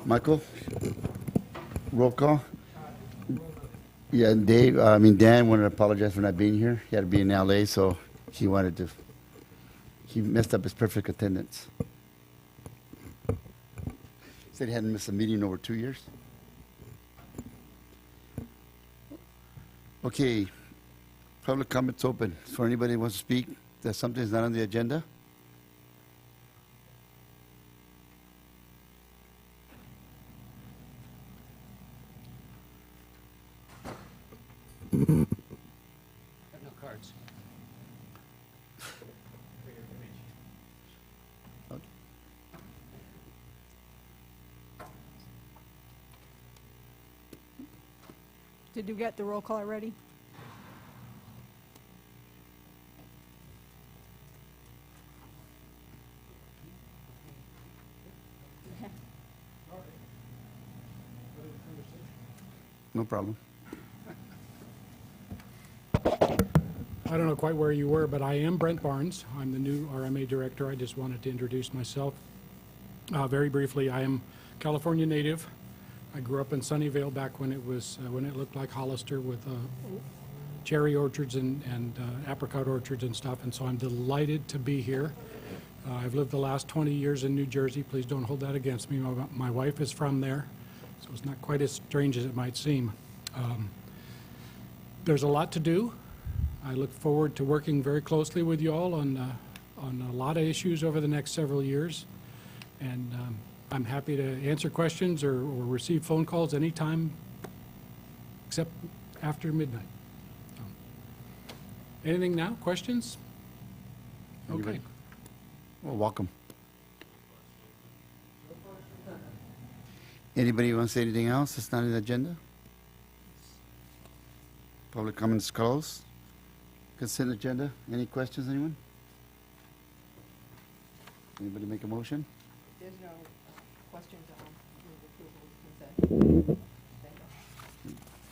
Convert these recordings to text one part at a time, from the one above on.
Michael? Roll call? Yeah, and Dave, Dan wanted to apologize for not being here. He had to be in LA, so he messed up his perfect attendance. Said he hadn't missed a meeting in over 2 years. Okay, public comments open. For anybody who wants to speak, that something's not on the agenda? No cards. Did you get the roll call already? No problem. I don't know quite where you were, but I am Brent Barnes. I'm the new RMA director. I just wanted to introduce myself. Very briefly, I am California native. I grew up in Sunnyvale back when it was when it looked like Hollister with cherry orchards and apricot orchards and stuff. And so I'm delighted to be here. I've lived the last 20 years in New Jersey. Please don't hold that against me. My wife is from there, so it's not quite as strange as it might seem. There's a lot to do. I look forward to working very closely with you all on a lot of issues over the next several years. And I'm happy to answer questions or receive phone calls anytime except after midnight. Anything now? Questions? Okay. Well, welcome. Anybody want to say anything else that's not on the agenda? Public comments closed. Consent agenda. Any questions, anyone? Anybody make a motion? There's no questions on move approval of consent.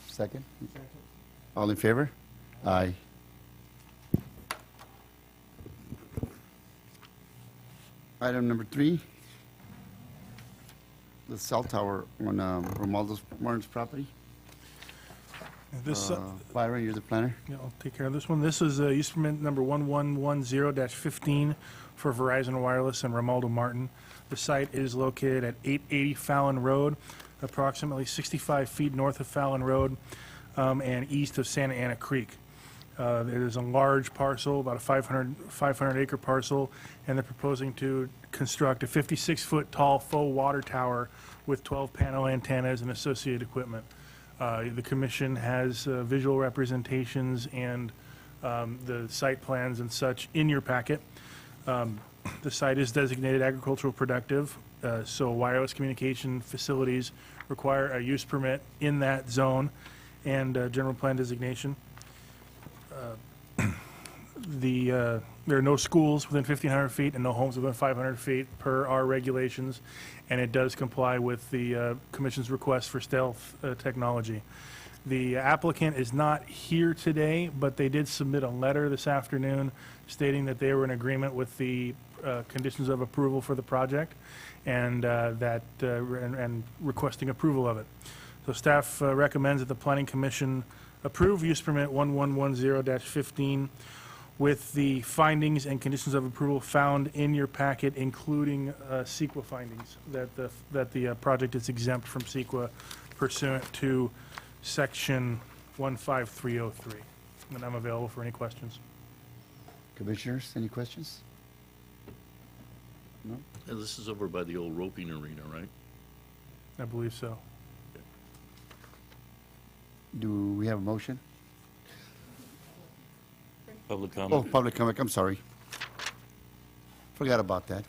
Second? All in favor? Aye. Item number 3, the cell tower on Romualdo Martin's property. This, Byron, you're the planner. yeah, I'll take care of this one. This is use permit number 1110-15 for Verizon Wireless and Romualdo Martin. The site is located at 880 Fallon Road, approximately 65 feet north of Fallon Road and east of Santa Ana Creek. It is a large parcel, about a 500 acre parcel, and they're proposing to construct a 56-foot tall faux water tower with 12 panel antennas and associated equipment. The commission has visual representations and the site plans and such in your packet. The site is designated agricultural productive, so wireless communication facilities require a use permit in that zone and general plan designation. There are no schools within 1,500 feet and no homes within 500 feet per our regulations, and it does comply with the Commission's request for stealth technology. The applicant is not here today, but they did submit a letter this afternoon stating that they were in agreement with the conditions of approval for the project and and requesting approval of it. So staff recommends that the Planning Commission approve use permit 1110-15 with the findings and conditions of approval found in your packet, including CEQA findings, that the project is exempt from CEQA pursuant to section 15303. And I'm available for any questions. Commissioners, any questions? No? Yeah, this is over by the old roping arena, right? I believe so. Do we have a motion? Public Oh, comment? public comment, I'm sorry. Forgot about that.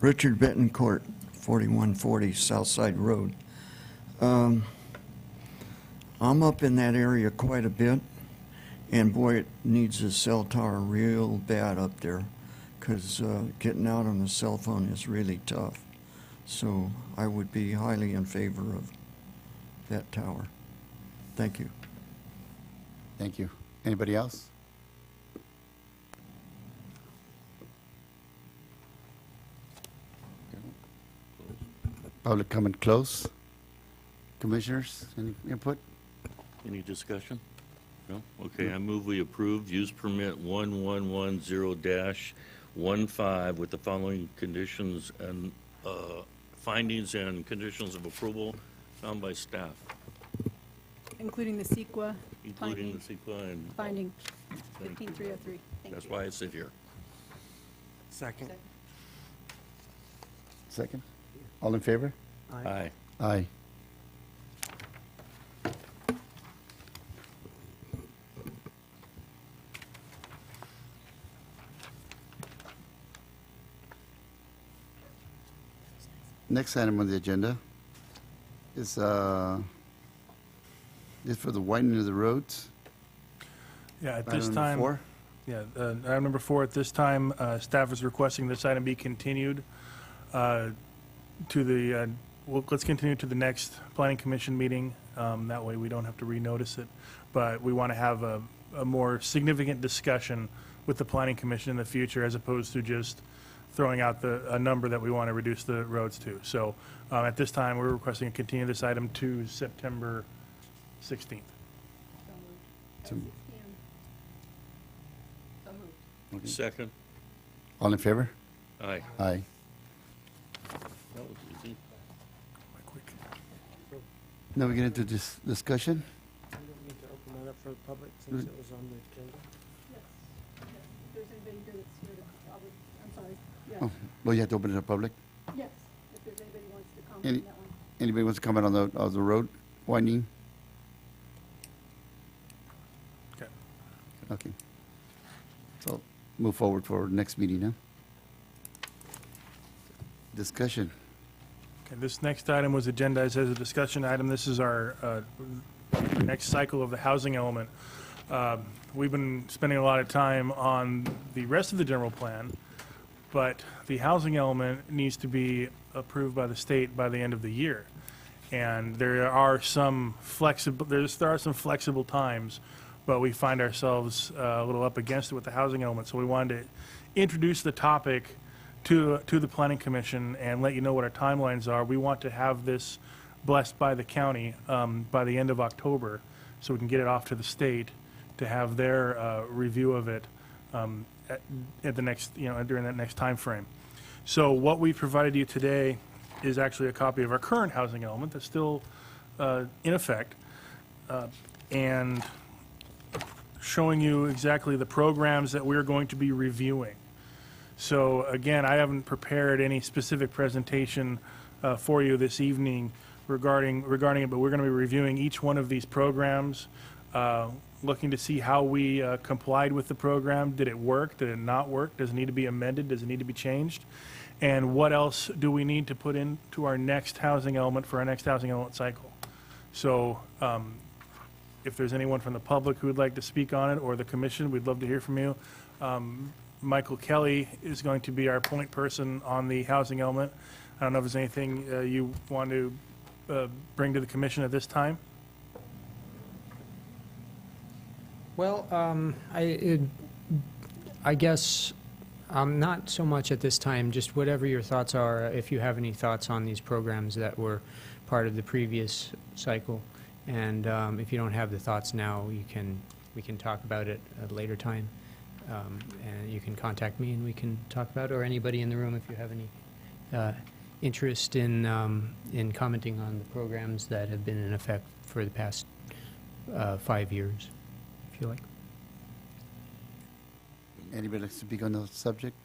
Richard Betancourt, 4140 Southside Road. I'm up in that area quite a bit, and boy, it needs a cell tower real bad up there, because getting out on the cell phone is really tough. So I would be highly in favor of that tower. Thank you. Thank you. Anybody else? Public comment close. Commissioners, any input? Any discussion? No? Okay, I move we approve use permit 1110-15 with the following conditions and findings and conditions of approval found by staff, Including the CEQA including the finding, CEQA and finding Thank you. 15303. Thank that's you. why I sit here. Second. Second? All in favor? Aye. Aye. Next item on the agenda is for the widening of the roads. Yeah, at Item this number time. 4. Yeah, item number 4, at this time, staff is requesting this item be continued to the, let's continue to the next planning commission meeting. That way we don't have to renotice it. But we want to have a more significant discussion with the planning commission in the future as opposed to just throwing out a number that we want to reduce the roads to. So at this time, we're requesting to continue this item to September 16th. So moved. At So- 6 p.m. So moved. Second? All in favor? Aye. Aye. That was easy. Quick. Now we get into this discussion. We don't need to open that up for the public since it was on the agenda. Yes. If there's anybody here that's here to, I'm sorry. Yes. Oh, well, you have to open it to public. Yes. If there's anybody who wants to comment Any- on that one. Anybody wants to comment on the road widening? Okay. Okay. So move forward for next meeting, huh? Discussion. Okay, this next item was agendized as a discussion item. This is our next cycle of the housing element. We've been spending a lot of time on the rest of the general plan, but the housing element needs to be approved by the state by the end of the year. And there are some flexible times, but we find ourselves a little up against it with the housing element. So we wanted to introduce the topic to the planning commission and let you know what our timelines are. We want to have this blessed by the county by the end of October, so we can get it off to the state to have their review of it at the next, during that next time frame. So what we provided you today is actually a copy of our current housing element that's still in effect, and showing you exactly the programs that we're going to be reviewing. So again, I haven't prepared any specific presentation for you this evening regarding it, but we're going to be reviewing each one of these programs, looking to see how we complied with the program. Did it work? Did it not work? Does it need to be amended? Does it need to be changed? And what else do we need to put into our next housing element for our next housing element cycle? So if there's anyone from the public who would like to speak on it, or the commission, we'd love to hear from you. Michael Kelly is going to be our point person on the housing element. I don't know if there's anything you want to bring to the commission at this time? Well, I guess not so much at this time, just whatever your thoughts are, if you have any thoughts on these programs that were part of the previous cycle. And if you don't have the thoughts now, we can talk about it at a later time. And you can contact me and we can talk about it, or anybody in the room if you have any interest in commenting on the programs that have been in effect for the past 5 years, if you like. Anybody like to speak on the subject?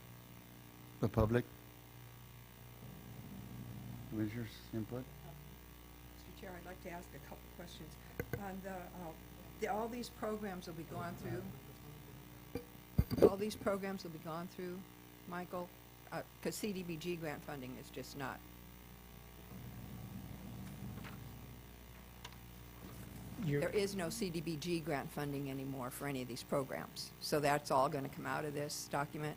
The public? Commissioners, input? Mr. Chair, I'd like to ask a couple questions. On all these programs will be gone through, Michael, because CDBG grant funding is just not. There is no CDBG grant funding anymore for any of these programs. So that's all going to come out of this document?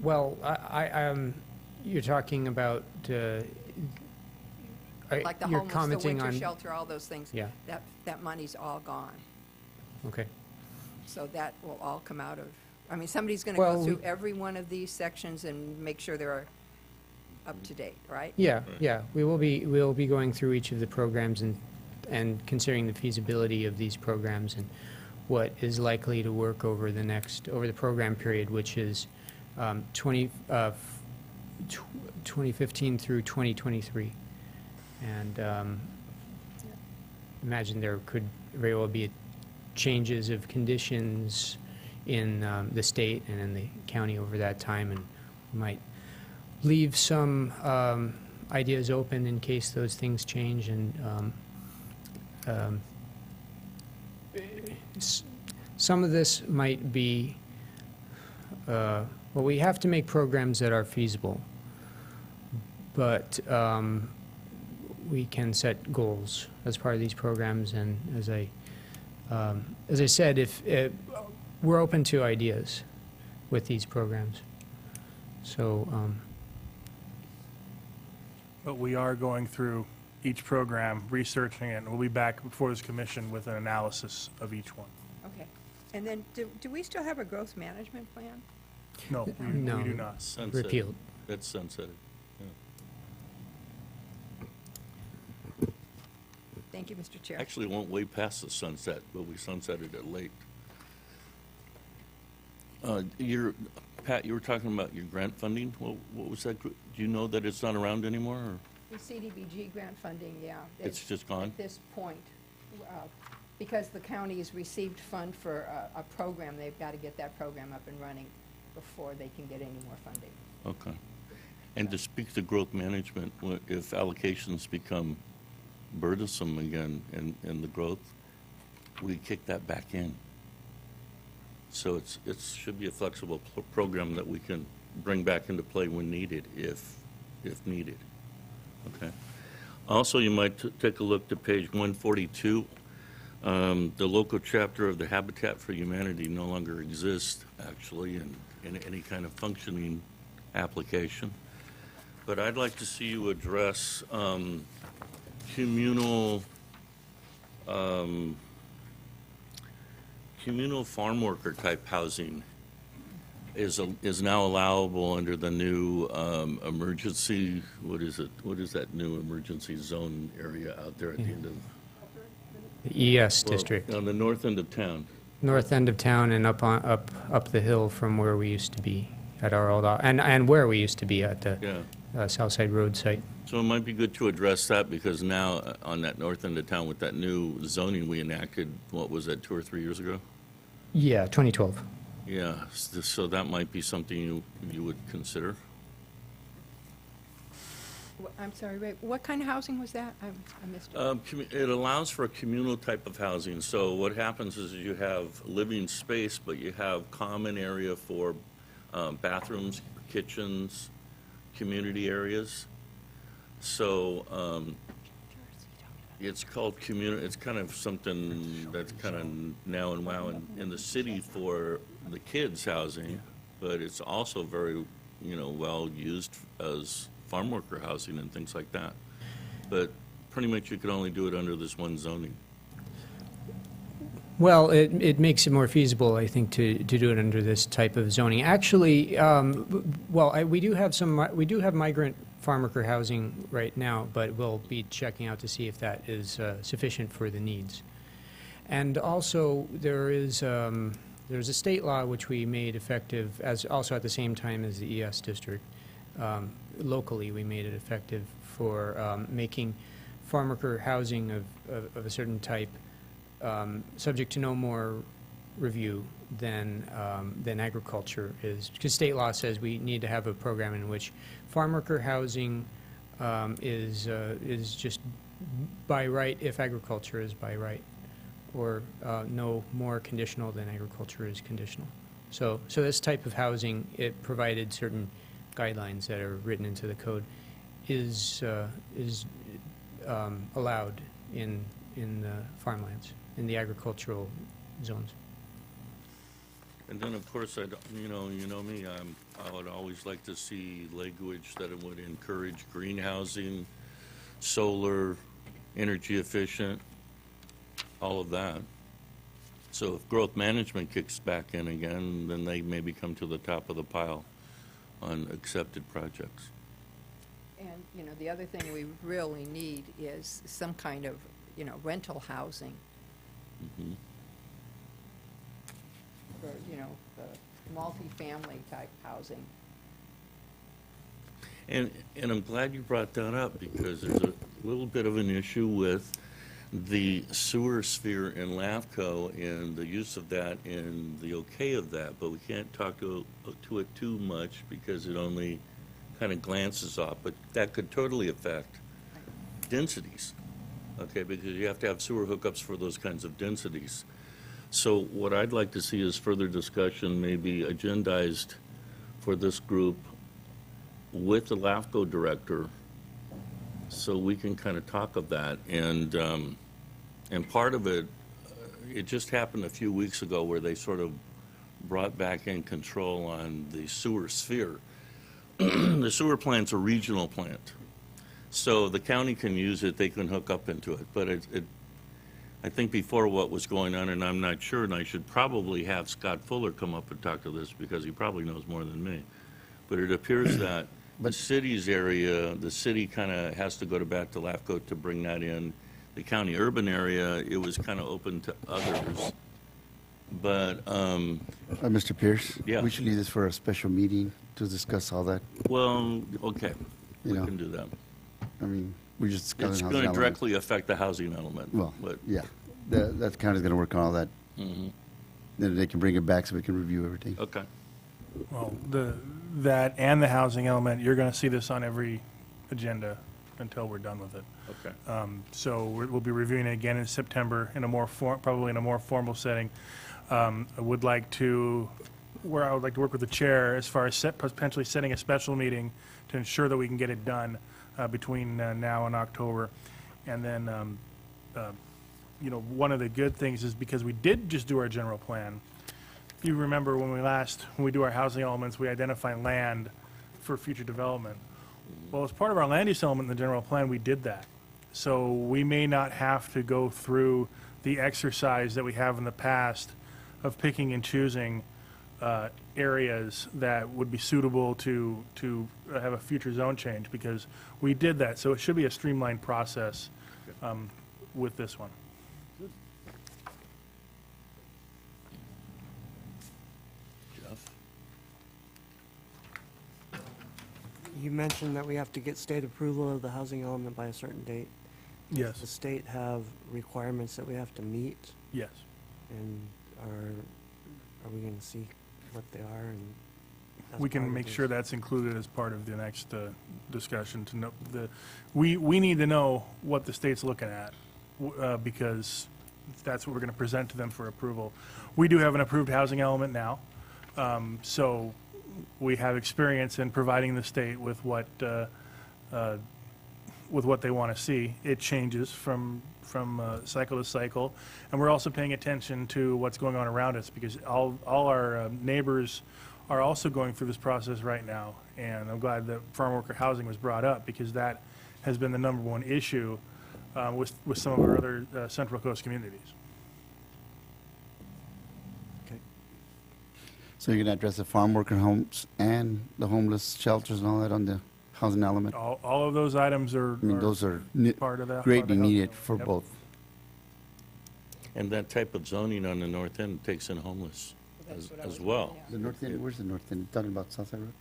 Well, you're talking about, Like the you're homeless, the commenting winter on, shelter, all those things? Yeah. That money's all gone. okay. So that will all come out of, I mean, somebody's going to Well, go through every one of these sections and make sure there are up to date, right? Yeah, yeah. We'll be going through each of the programs and considering the feasibility of these programs and what is likely to work over the program period, which is 2015 through 2023. And imagine there could very well be changes of conditions in the state and in the county over that time, and we might leave some ideas open in case those things change. And some of this might be, well, we have to make programs that are feasible, but we can set goals as part of these programs. And as I said, if we're open to ideas with these programs, so. But we are going through each program, researching it, and we'll be back before this commission with an analysis of each one. Okay. And then, do we still have a growth management plan? No, No. we do not. Sunset. Repealed. That's sunsetted. Thank you, Mr. Chair. Actually, it won't way past the sunset, but we sunsetted it late. Pat, you were talking about your grant funding. What was that? Do you know that it's not around anymore? Or? The CDBG grant funding, yeah. It's just gone? At this point, because the county has received fund for a program, they've got to get that program up and running before they can get any more funding. Okay. And to speak to growth management, if allocations become burdensome again in the growth, we kick that back in. So it should be a flexible program that we can bring back into play when needed, if needed. Okay. Also, you might take a look to page 142. The local chapter of the Habitat for Humanity no longer exists, actually, in any kind of functioning application. But I'd like to see you address communal farm worker type housing is now allowable under the new emergency, what is that new emergency zone area out there at the end of? The ES district. On the north end of town. North end of town and up the hill from where we used to be at our old, and where we used to be at the Southside Road site. So it might be good to address that, because now on that north end of town with that new zoning we enacted, what was that, 2 or 3 years ago? Yeah, 2012. Yeah, so that might be something you would consider. I'm sorry, Ray, what kind of housing was that? I missed it. It allows for a communal type of housing. So what happens is you have living space, but you have common area for bathrooms, kitchens, community areas. So it's called it's kind of something that's kind of now and wow in the city for the kids' housing, but it's also very, well used as farm worker housing and things like that. But pretty much you could only do it under this one zoning. Well, it makes it more feasible, I think, to do it under this type of zoning. Actually, we do have migrant farm worker housing right now, but we'll be checking out to see if that is sufficient for the needs. And also, there's a state law which we made effective also at the same time as the ES district. Locally, we made it effective for making farm worker housing of a certain type subject to no more review than agriculture is, because state law says we need to have a program in which farm worker housing is just by right if agriculture is by right, or no more conditional than agriculture is conditional. So this type of housing, it provided certain guidelines that are written into the code, is allowed in the farmlands, in the agricultural zones. And then, of course, you know me, I would always like to see language that it would encourage greenhousing, solar, energy efficient, all of that. So if growth management kicks back in again, then they maybe come to the top of the pile on accepted projects. And, you know, the other thing we really need is some kind of, you know, rental housing Mhm. for, you know, the multifamily type housing. And I'm glad you brought that up, because there's a little bit of an issue with the sewer sphere in LAFCO and the use of that and the okay of that, but we can't talk to it too much because it only kind of glances off, but that could totally affect densities, okay, because you have to have sewer hookups for those kinds of densities. So what I'd like to see is further discussion, maybe agendized for this group with the LAFCO director, so we can kind of talk of that. And part of it, it just happened a few weeks ago where they sort of brought back in control on the sewer sphere. The sewer plant's a regional plant, so the county can use it, they can hook up into it. But I think before what was going on, and I'm not sure, and I should probably have Scott Fuller come up and talk to this because he probably knows more than me. But it appears that the city's area, the city kind of has to go back to LAFCO to bring that in. The county urban area, it was kind of open to others. But, Mr. Pierce? Yeah. We should leave this for a special meeting to discuss all that. well, okay, we You know. can do that. I mean, we just discussed It's housing going to element. directly affect the housing element. Well, But, yeah, that county's gonna work on all that. mhm. Then they can bring it back so we can review everything. Okay. Well, that and the housing element, you're going to see this on every agenda until we're done with it. Okay. So we'll be reviewing it again in September in a more probably in a more formal setting. I would like to work with the chair as far as potentially setting a special meeting to ensure that we can get it done between now and October. And then, you know, one of the good things is because we did just do our general plan. If you remember when we do our housing elements, we identify land for future development. Well, as part of our land use element in the general plan, we did that. So we may not have to go through the exercise that we have in the past of picking and choosing areas that would be suitable to have a future zone change, because we did that. So it should be a streamlined process with this one. Jeff? You mentioned that we have to get state approval of the housing element by a certain date. Does the Yes, state have requirements that we have to meet? yes. And are we going to see what they are? And as We part can of make this? sure that's included as part of the next discussion to know we need to know what the state's looking at, because that's what we're going to present to them for approval. We do have an approved housing element now, so we have experience in providing the state with what they want to see. It changes from cycle to cycle, and we're also paying attention to what's going on around us, because all our neighbors are also going through this process right now. And I'm glad that farm worker housing was brought up, because that has been the number one issue with some of our other Central Coast communities. Okay. So you're gonna address the farm worker homes and the homeless shelters and all that on the housing element? All of those items are I mean, those are part of that. greatly part of the needed housing for element. both. And that type of zoning on the north end takes in homeless That's what I as was- well. yeah. The north end, where's the north end? Talking about Southside Road?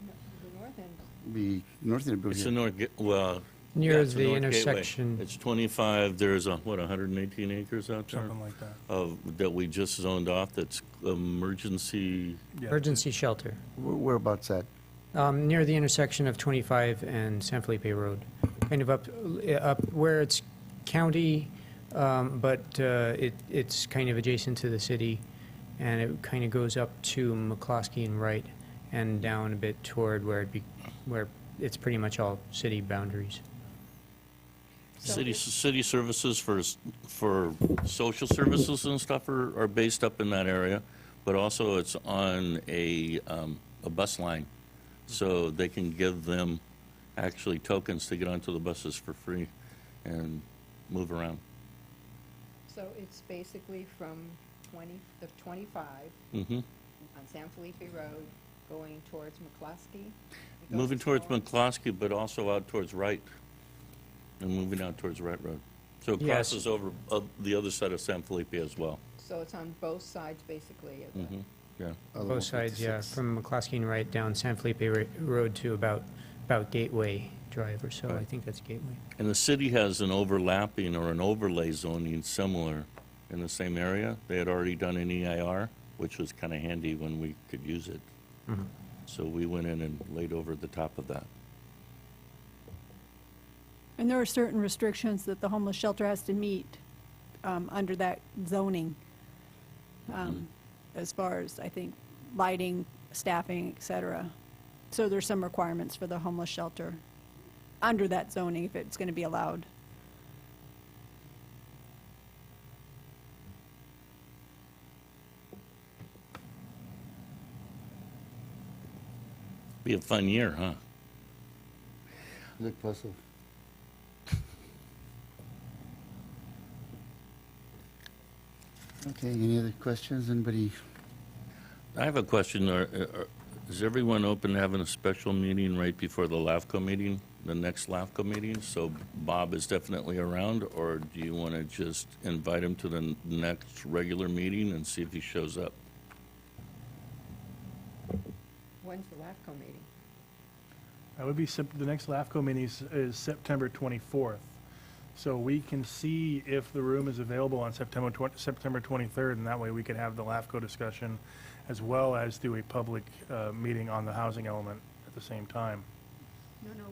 No, the north end, The north end of It's the here. north, well, yeah, Near it's the north gateway. intersection. It's 25, there's 118 acres out there Something like that. that we just zoned off that's emergency. Yeah. Emergency shelter, Whereabouts at? near the intersection of 25 and San Felipe Road, kind of up where it's county, but it's kind of adjacent to the city, and it kind of goes up to McCloskey and Wright, and down a bit toward where it's pretty much all city boundaries. So City services for social services and stuff are based up in that area, but also it's on a bus line. So they can give them actually tokens to get onto the buses for free and move around. so it's basically from 25 Mm-hmm. on San Felipe Road going towards McCloskey. moving towards McCloskey, but also out towards Wright, and moving out towards Wright Road. So it Yes. crosses over the other side of San Felipe as well. So it's on both sides, basically, of the... Mhm. Yeah. Other Both sides, yeah, 156. from McCloskey and right down San Felipe Road to about Gateway Drive or so. I Right. think that's Gateway. And the city has an overlapping or an overlay zoning similar in the same area. They had already done an EIR, which was kind of handy when we could use it. Mhm. So we went in and laid over the top of that. And there are certain restrictions that the homeless shelter has to meet under that zoning, as far as, I think, lighting, staffing, et cetera. So there's some requirements for the homeless shelter under that zoning if it's going to be allowed. Be a fun year, huh? Look, puzzle. Okay, any other questions? Anybody? I have a question. Is everyone open to having a special meeting right before the LAFCO meeting, the next LAFCO meeting? So Bob is definitely around, or do you want to just invite him to the next regular meeting and see if he shows up? When's the LAFCO meeting? That would be, the next LAFCO meeting is September 24th. So we can see if the room is available on September 23rd, and that way we can have the LAFCO discussion as well as do a public meeting on the housing element at the same time. No,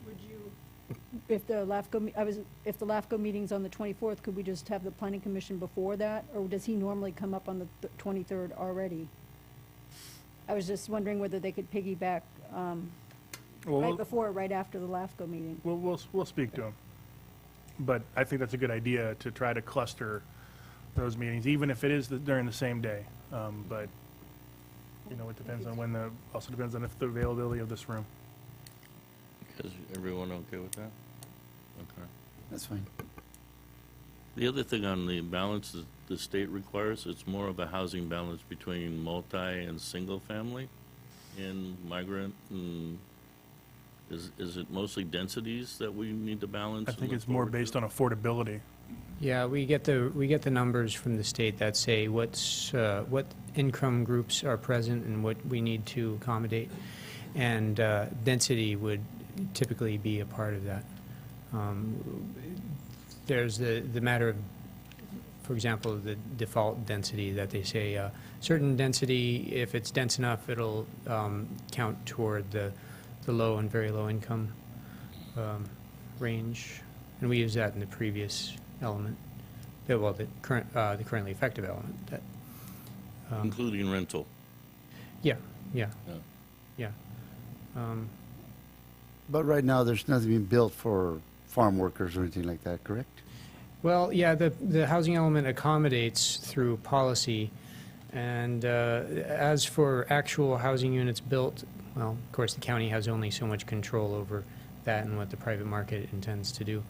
would you? If the if the LAFCO meeting's on the 24th, could we just have the planning commission before that? Or does he normally come up on the 23rd already? I was just wondering whether they could piggyback Well, right before or right after the LAFCO meeting. we'll speak to him. But I think that's a good idea to try to cluster those meetings, even if it is during the same day. But, you know, it depends on also depends on if the availability of this room. Is everyone okay with that? Okay. That's fine. The other thing on the balance that the state requires, it's more of a housing balance between multi and single family in migrant. And is it mostly densities that we need to balance? I think it's more based on affordability. Yeah, we get the numbers from the state that say what income groups are present and what we need to accommodate, and density would typically be a part of that. There's the matter of, for example, the default density that they say certain density, if it's dense enough, it'll count toward the low and very low income range, and we use that in the previous element. The currently effective element. That, Including rental. yeah. But right now, there's nothing being built for farm workers or anything like that, correct? Well, yeah, the housing element accommodates through policy, and as for actual housing units built, well, of course, the county has only so much control over that and what the private market intends to do.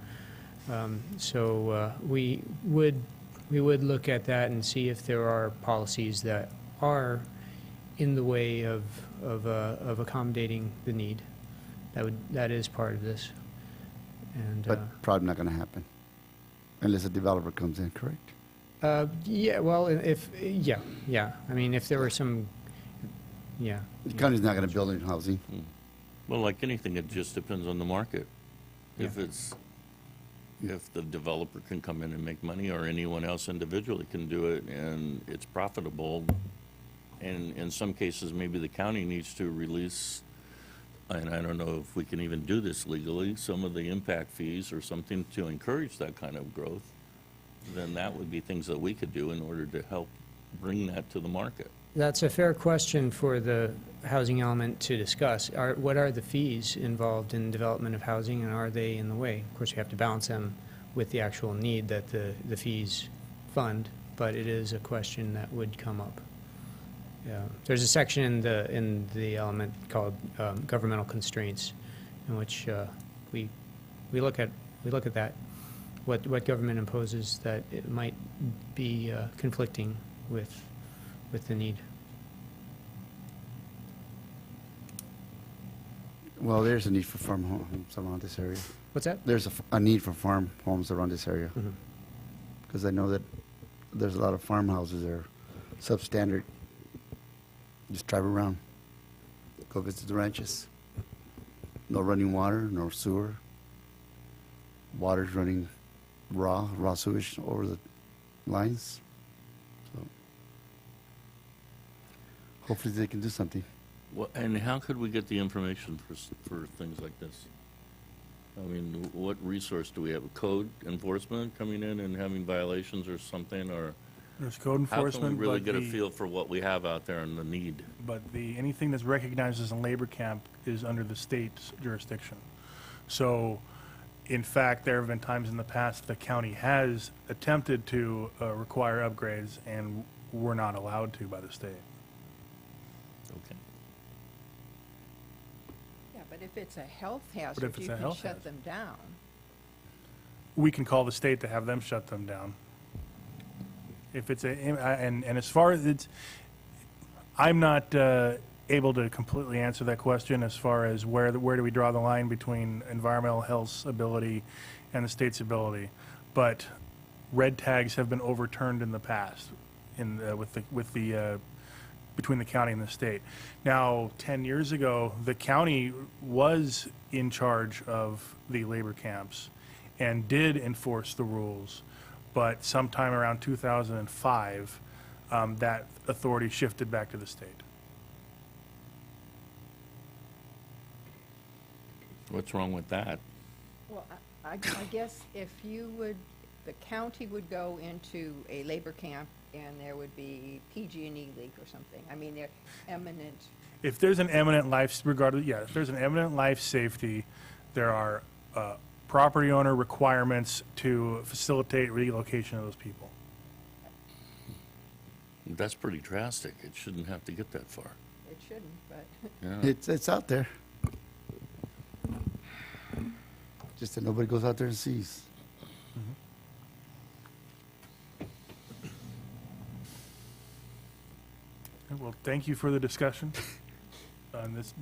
So we would look at that and see if there are policies that are in the way of accommodating the need. That is part of this. And But probably not going to happen unless a developer comes in, correct? yeah, well, yeah. I mean, if there were some, yeah. The county's not going to build any housing. Well, like anything, it just depends on the market. Yeah. If the developer can come in and make money, or anyone else individually can do it, and it's profitable, and in some cases, maybe the county needs to release, and I don't know if we can even do this legally, some of the impact fees or something to encourage that kind of growth, then that would be things that we could do in order to help bring that to the market. That's a fair question for the housing element to discuss. What are the fees involved in development of housing, and are they in the way? Of course, we have to balance them with the actual need that the fees fund, but it is a question that would come up. Yeah. There's a section in the element called governmental constraints, in which we look at that, what government imposes that it might be conflicting with the need. Well, there's a need for farm homes around this area. What's that? There's a need for farm homes around this area. Mhm. Because I know that there's a lot of farmhouses that are substandard. Just drive around, go visit the ranches. No running water, no sewer. Water's running raw sewage over the lines. So hopefully they can do something. Well, and how could we get the information for things like this? I mean, what resource do we have? Code enforcement coming in and having violations or something, or There's code how can we enforcement, really but get a the, feel for what we have out there and the need? but the, anything that's recognized as a labor camp is under the state's jurisdiction. So, in fact, there have been times in the past the county has attempted to require upgrades, and we're not allowed to by the state. Okay. Yeah, but if it's a health if hazard, it's you a can health shut hazard. them down. We can call the state to have them shut them down. If it's a, and as far as it's, I'm not able to completely answer that question as far as where do we draw the line between environmental health's ability and the state's ability. But red tags have been overturned in the past between the county and the state. Now, 10 years ago, the county was in charge of the labor camps and did enforce the rules, but sometime around 2005, that authority shifted back to the state. What's wrong with that? Well, I guess if you would, the county would go into a labor camp and there would be PG&E leak or something. I mean, they're eminent. If there's an eminent life, if there's an eminent life safety, there are property owner requirements to facilitate relocation of those people. That's pretty drastic. It shouldn't have to get that far. It shouldn't, but Yeah. It's out there. Just that nobody goes out there and sees. Well, thank you for the discussion.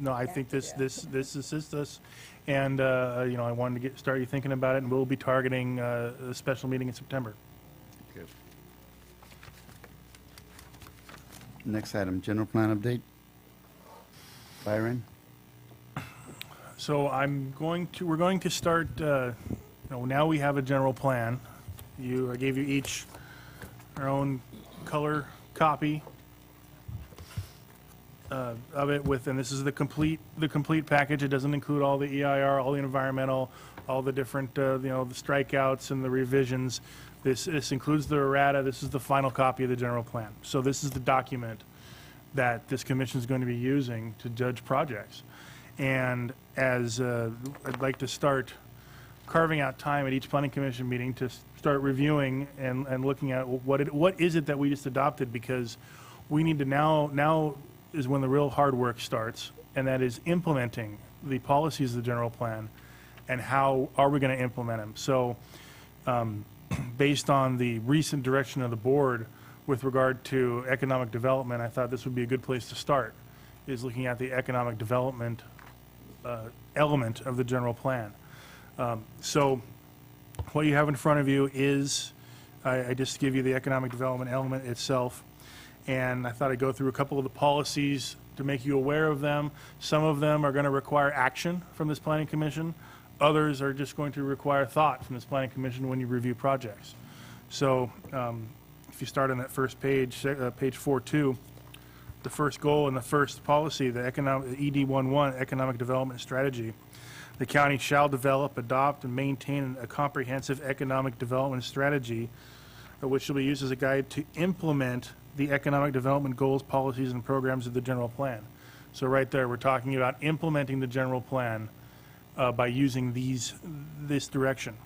I think this assists us, and I wanted to start you thinking about it, and we'll be targeting a special meeting in September. Okay. Next item, general plan update. Byron? So we're going to start, now we have a general plan. I gave you each our own color copy of it and this is the complete package. It doesn't include all the EIR, all the environmental, all the different, the strikeouts and the revisions. This includes the errata. This is the final copy of the general plan. So this is the document that this commission is going to be using to judge projects. And as I'd like to start carving out time at each planning commission meeting to start reviewing and looking at what is it that we just adopted, because we need to now is when the real hard work starts, and that is implementing the policies of the general plan and how are we going to implement them. So based on the recent direction of the board with regard to economic development, I thought this would be a good place to start, is looking at the economic development element of the general plan. So what you have in front of you is, I just give you the economic development element itself, and I thought I'd go through a couple of the policies to make you aware of them. Some of them are going to require action from this planning commission. Others are just going to require thought from this planning commission when you review projects. So if you start on that first page, page 4.2, the first goal and the first policy, the ED11, Economic Development Strategy. The county shall develop, adopt, and maintain a comprehensive economic development strategy, which shall be used as a guide to implement the economic development goals, policies, and programs of the general plan. So right there, we're talking about implementing the general plan by using this direction.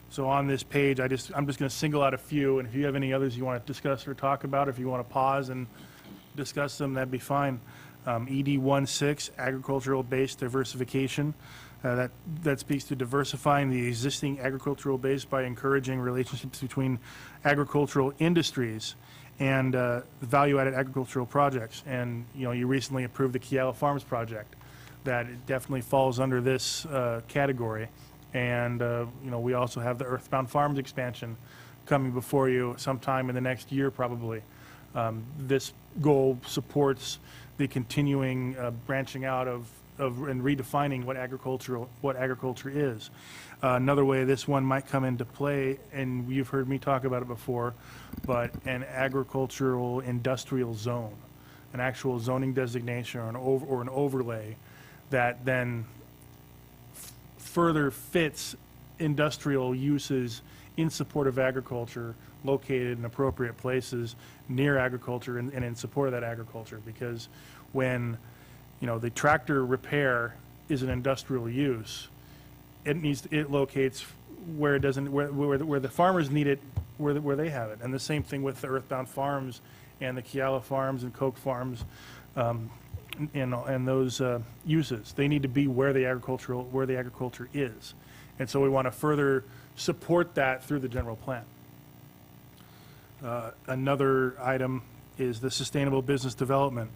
So on this page, I'm just going to single out a few, and if you have any others you want to discuss or talk about, if you want to pause and discuss them, that'd be fine. ED16, agricultural-based diversification. That speaks to diversifying the existing agricultural base by encouraging relationships between agricultural industries and value-added agricultural projects. And you recently approved the Kiala Farms project. that it definitely falls under this category. And, we also have the Earthbound Farms expansion coming before you sometime in the next year, probably. This goal supports the continuing branching out of and redefining what agriculture is. Another way this one might come into play, and you've heard me talk about it before, but an agricultural industrial zone, an actual zoning designation or an overlay that then further fits industrial uses in support of agriculture, located in appropriate places near agriculture and in support of that agriculture. Because when the tractor repair is an industrial use, it locates where it doesn't, where the farmers need it, where they have it. And the same thing with the Earthbound Farms and the Kiala Farms and Coke Farms, and those uses. They need to be where the agriculture is. And so we want to further support that through the general plan. Another item is the sustainable business development.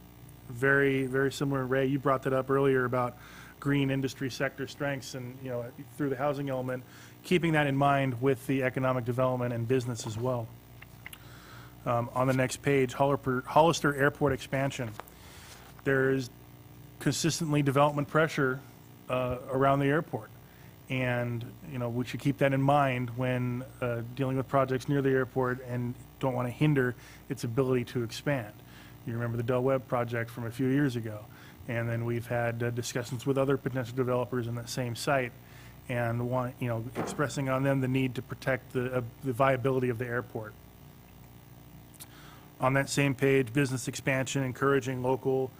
Very, very similar. Ray, you brought that up earlier about green industry sector strengths and, through the housing element, keeping that in mind with the economic development and business as well. On the next page, Hollister Airport expansion. There's consistently development pressure around the airport. And, we should keep that in mind when dealing with projects near the airport and don't want to hinder its ability to expand. You remember the Del Webb project from a few years ago. And then we've had discussions with other potential developers in that same site and expressing on them the need to protect the viability of the airport. On that same page, business expansion, encouraging local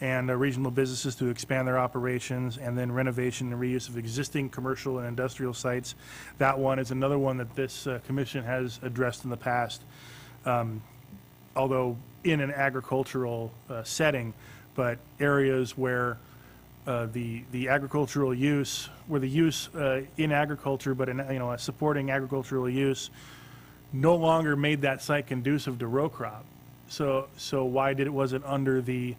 and regional businesses to expand their operations, and then renovation and reuse of existing commercial and industrial sites. That one is another one that this commission has addressed in the past, although in an agricultural setting, but areas where the agricultural use, where the use in agriculture, but in a supporting agricultural use, no longer made that site conducive to row crop. So why was it under the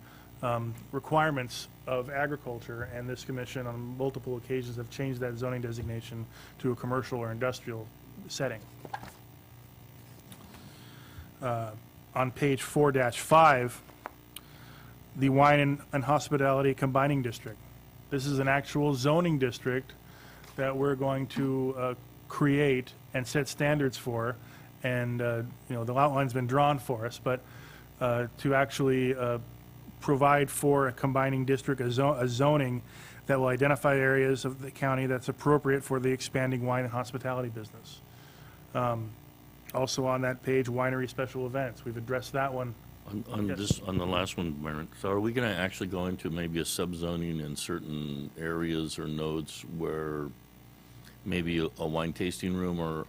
requirements of agriculture? And this commission on multiple occasions have changed that zoning designation to a commercial or industrial setting. On page 4-5, the wine and hospitality combining district. This is an actual zoning district that we're going to create and set standards for. And the outline's been drawn for us, but to actually provide for a combining district, a zoning that will identify areas of the county that's appropriate for the expanding wine and hospitality business. Also on that page, winery special events. We've addressed that one. Yes. On the last one, Byron, so are we going to actually go into maybe a subzoning in certain areas or nodes where maybe a wine tasting room or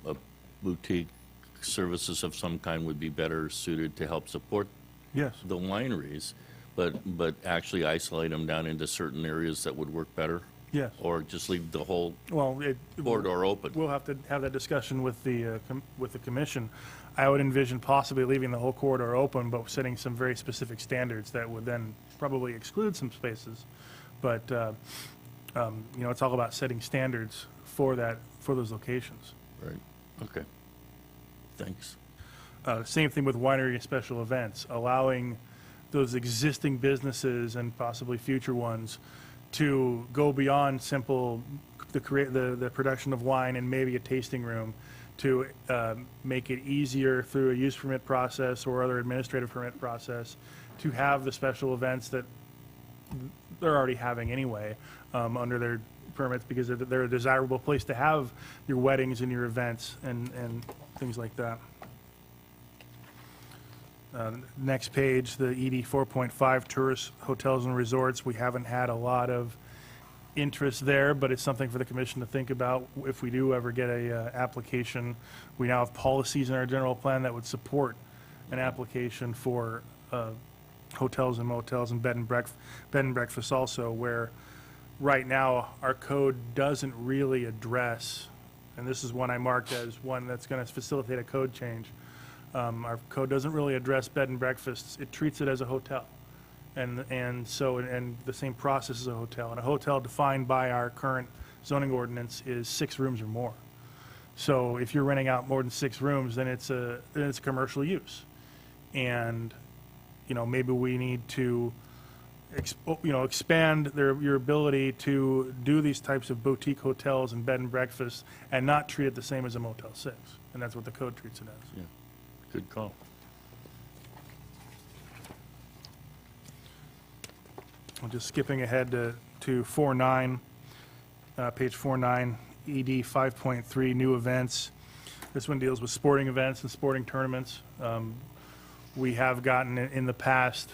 a boutique services of some kind would be better suited to help support Yes. the wineries, but actually isolate them down into certain areas that would work better? Yes. Or just leave the whole Well, corridor open? we'll have to have that discussion with the commission. I would envision possibly leaving the whole corridor open, but setting some very specific standards that would then probably exclude some spaces. But it's all about setting standards for those locations. Right, okay. Thanks. Same thing with winery and special events, allowing those existing businesses and possibly future ones to go beyond simple the production of wine and maybe a tasting room, to make it easier through a use permit process or other administrative permit process to have the special events that they're already having anyway under their permits, because they're a desirable place to have your weddings and your events and things like that. Next page, the ED 4.5 tourist hotels and resorts. We haven't had a lot of interest there, but it's something for the commission to think about if we do ever get a application. We now have policies in our general plan that would support an application for hotels and motels and bed and breakfast also, where right now our code doesn't really address, and this is one I marked as one that's going to facilitate a code change. Our code doesn't really address bed and breakfasts. It treats it as a hotel. And so, and the same process as a hotel. And a hotel defined by our current zoning ordinance is 6 rooms or more. So if you're renting out more than 6 rooms, then it's a commercial use. And, maybe we need to, expand your ability to do these types of boutique hotels and bed and breakfasts and not treat it the same as a Motel 6. And that's what the code treats it as. Yeah, good call. I'm just skipping ahead to 4.9, page 4.9, ED 5.3, new events. This one deals with sporting events and sporting tournaments. We have gotten in the past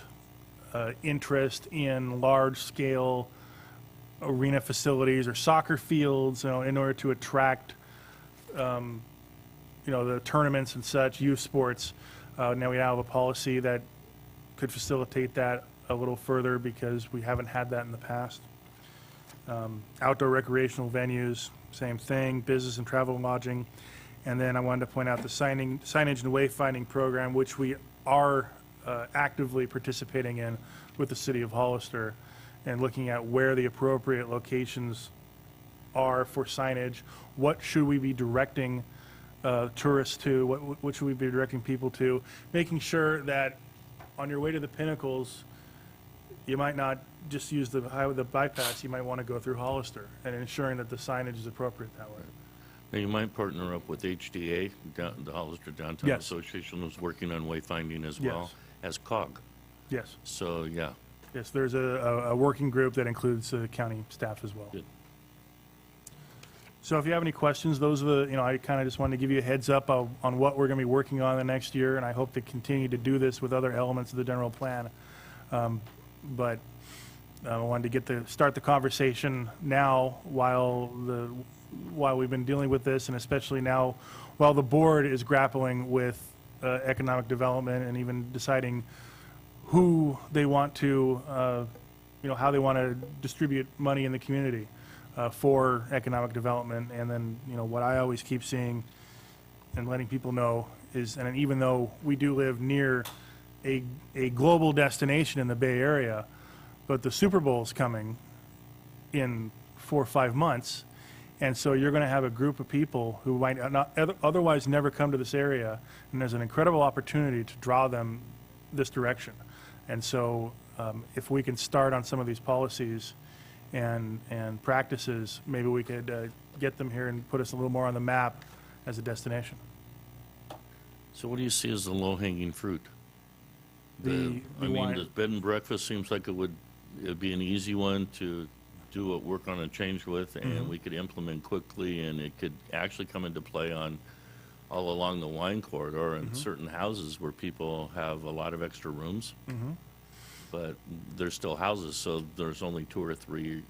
interest in large-scale arena facilities or soccer fields, in order to attract, the tournaments and such, youth sports. Now we have a policy that could facilitate that a little further because we haven't had that in the past. Outdoor recreational venues, same thing, business and travel and lodging. And then I wanted to point out the signage and wayfinding program, which we are actively participating in with the city of Hollister and looking at where the appropriate locations are for signage. What should we be directing tourists to? What should we be directing people to? Making sure that on your way to the Pinnacles, you might not just use the bypass. You might want to go through Hollister, and ensuring that the signage is appropriate that way. Now, you might partner up with HDA, the Hollister Downtown Yes. Association, who's working on wayfinding as well, as COG. Yes. So, yeah. Yes, there's a working group that includes county staff as well. Good. So if you have any questions, those are the, I kind of just wanted to give you a heads up on what we're going to be working on the next year, and I hope to continue to do this with other elements of the general plan. But I wanted to start the conversation now while we've been dealing with this, and especially now while the board is grappling with economic development and even deciding who they want to, how they want to distribute money in the community for economic development. And then, what I always keep seeing and letting people know is, and even though we do live near a global destination in the Bay Area, but the Super Bowl's coming in 4 or 5 months, and so you're going to have a group of people who might not otherwise never come to this area, and there's an incredible opportunity to draw them this direction. And so if we can start on some of these policies and practices, maybe we could get them here and put us a little more on the map as a destination. So what do you see as the low-hanging fruit? The the bed and breakfast seems like it'd be an easy one to do work on a change with, and we could implement quickly, and it could actually come into play on all along the wine corridor and certain houses where people have a lot of extra rooms. But there's still houses, so there's only 2 or 3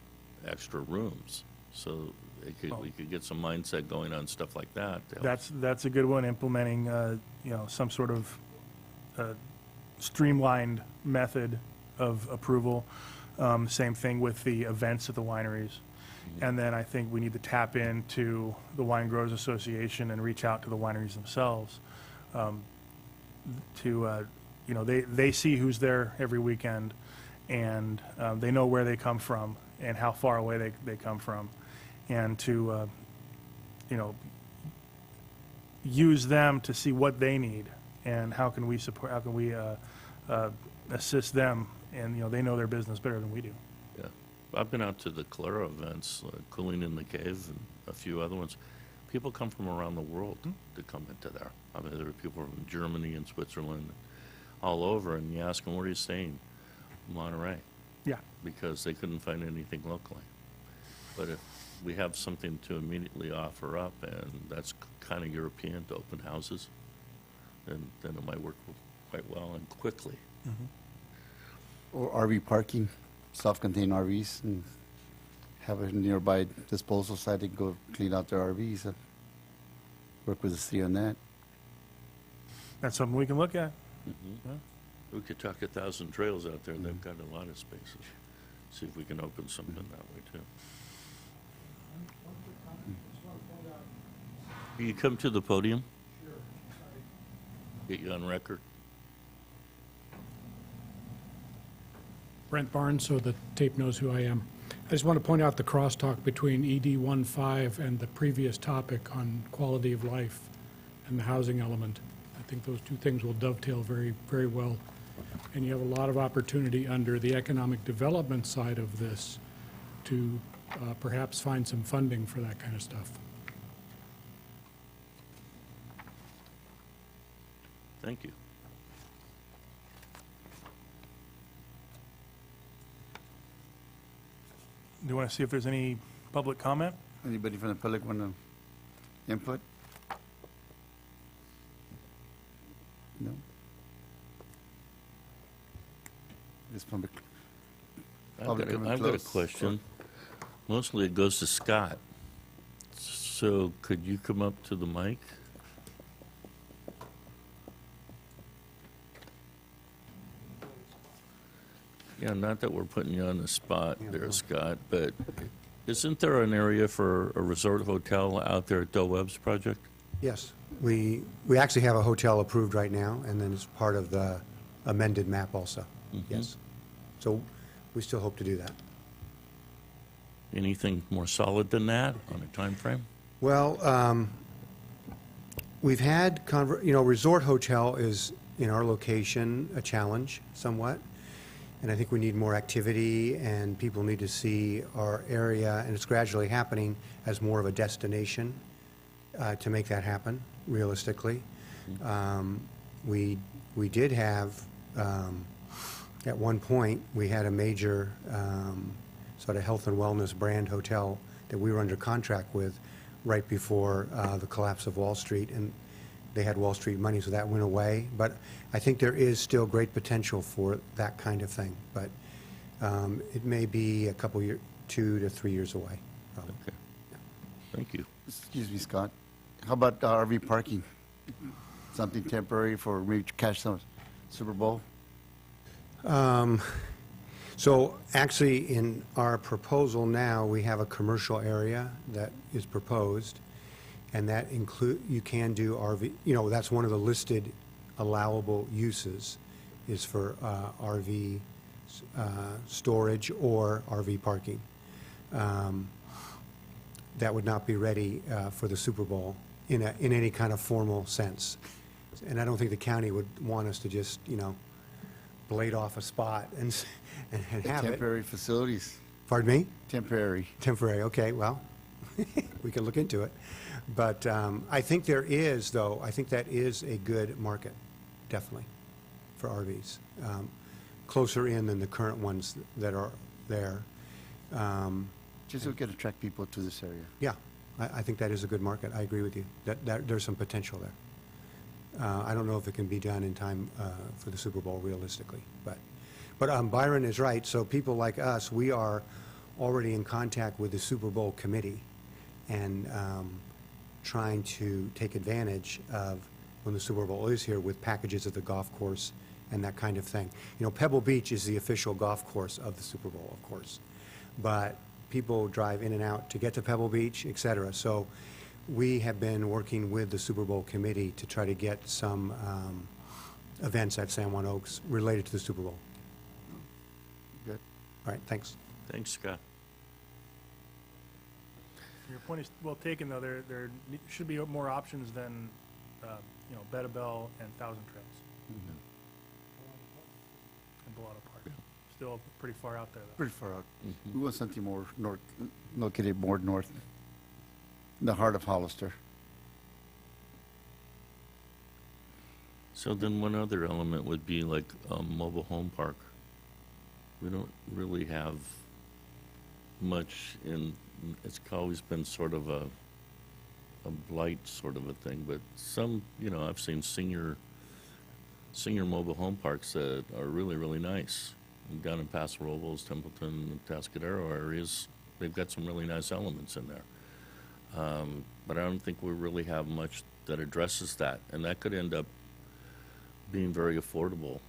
extra rooms. So we could get some mindset going on stuff like that. That's a good one, implementing some sort of streamlined method of approval. Same thing with the events at the wineries. And then I think we need to tap into the Wine Growers Association and reach out to the wineries themselves they see who's there every weekend, and they know where they come from and how far away they come from, and to use them to see what they need and how can we support, how can we assist them, and they know their business better than we do. Yeah, I've been out to the Calera events, Cooling in the Cave, and a few other ones. People come from around the world to come into there. I mean, there are people from Germany and Switzerland, all over, and you ask them, where are you staying? Monterey. Yeah. Because they couldn't find anything locally. But if we have something to immediately offer up, and that's kind of European, to open houses, then it might work quite well and quickly. Or RV parking, self-contained RVs, and have a nearby disposal site to go clean out their RVs. Work with the city on that. That's something we can look at. We could talk 1,000 trails out there. They've got a lot of spaces. See if we can open something that way, too. Will you come to the podium? Sure. Get you on record. Brent Barnes, so the tape knows who I am. I just want to point out the crosstalk between ED 15 and the previous topic on quality of life and the housing element. I think those two things will dovetail very, very well. And you have a lot of opportunity under the economic development side of this to perhaps find some funding for that kind of stuff. Thank you. Do you want to see if there's any public comment? Anybody from the public want to input? No? This public. Public comment I've got a closed. question. Mostly it goes to Scott. So could you come up to the mic? Yeah, not that we're putting you on the spot there, Scott, but isn't there an area for a resort hotel out there at Del Webb's project? Yes, we actually have a hotel approved right now, and then it's part of the amended map also. Yes. So we still hope to do that. Anything more solid than that on a time frame? Well, we've had, resort hotel is, in our location, a challenge somewhat. And I think we need more activity, and people need to see our area, and it's gradually happening, as more of a destination to make that happen, realistically. We did have, at one point, we had a major sort of health and wellness brand hotel that we were under contract with right before the collapse of Wall Street, and they had Wall Street money, so that went away. But I think there is still great potential for that kind of thing. But it may be a couple years, 2 to 3 years away, probably. Okay. Thank you. Excuse me, Scott. How about RV parking? Something temporary for maybe to catch some Super Bowl? So actually, in our proposal now, we have a commercial area that is proposed, and that you can do RV, that's one of the listed allowable uses, is for RV storage or RV parking. That would not be ready for the Super Bowl in any kind of formal sense. And I don't think the county would want us to just, blade off a spot and have it. Temporary facilities. Pardon me? Temporary. Temporary, okay, well, we can look into it. But I think there is, though, I think that is a good market, definitely, for RVs. Closer in than the current ones that are there. Just so we can attract people to this area. Yeah, I think that is a good market. I agree with you. That there's some potential there. I don't know if it can be done in time for the Super Bowl realistically, but Byron is right. So people like us, we are already in contact with the Super Bowl committee and trying to take advantage of when the Super Bowl is here with packages at the golf course and that kind of thing. Pebble Beach is the official golf course of the Super Bowl, of course, but people drive in and out to get to Pebble Beach, et cetera. So we have been working with the Super Bowl committee to try to get some events at San Juan Oaks related to the Super Bowl. Good. All right, thanks. Thanks, Scott. Your point is well taken, though. There should be more options than, Bedabel and Thousand Trails and Bellotto Park. Still pretty far out there, though. Pretty far out. We want something more north, located more north, in the heart of Hollister. So then one other element would be like a mobile home park. We don't really have much it's always been sort of a blight sort of a thing, but some, I've seen senior mobile home parks that are really, really nice. Down in Paso Robles, Templeton, Tascadero areas, they've got some really nice elements in there. But I don't think we really have much that addresses that, and that could end up being very affordable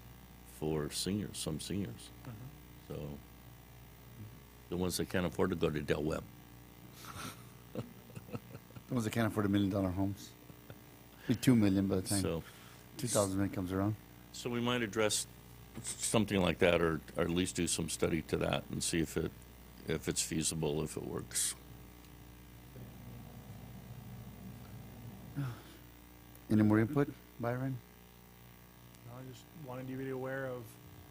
for seniors, some seniors. So the ones that can't afford to go to Del Webb. The ones that can't afford $1 million homes. Be $2 million by the time So 2000 comes around. we might address something like that, or at least do some study to that and see if it's feasible, if it works. Any more input, Byron? I just wanted you to be aware of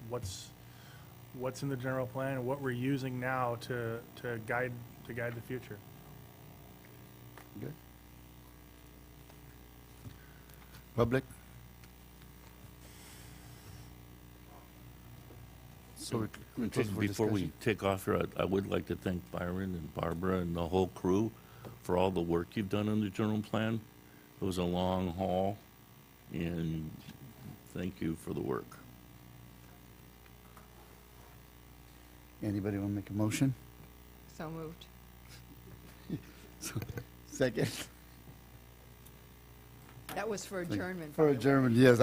what's in the general plan and what we're using now to guide the future. Good. Public? So we're closing for Before we discussion. take off here, I would like to thank Byron and Barbara and the whole crew for all the work you've done on the general plan. It was a long haul, and thank you for the work. Anybody want to make a motion? So moved. Second? That was for adjournment. For by the way. adjournment, yes,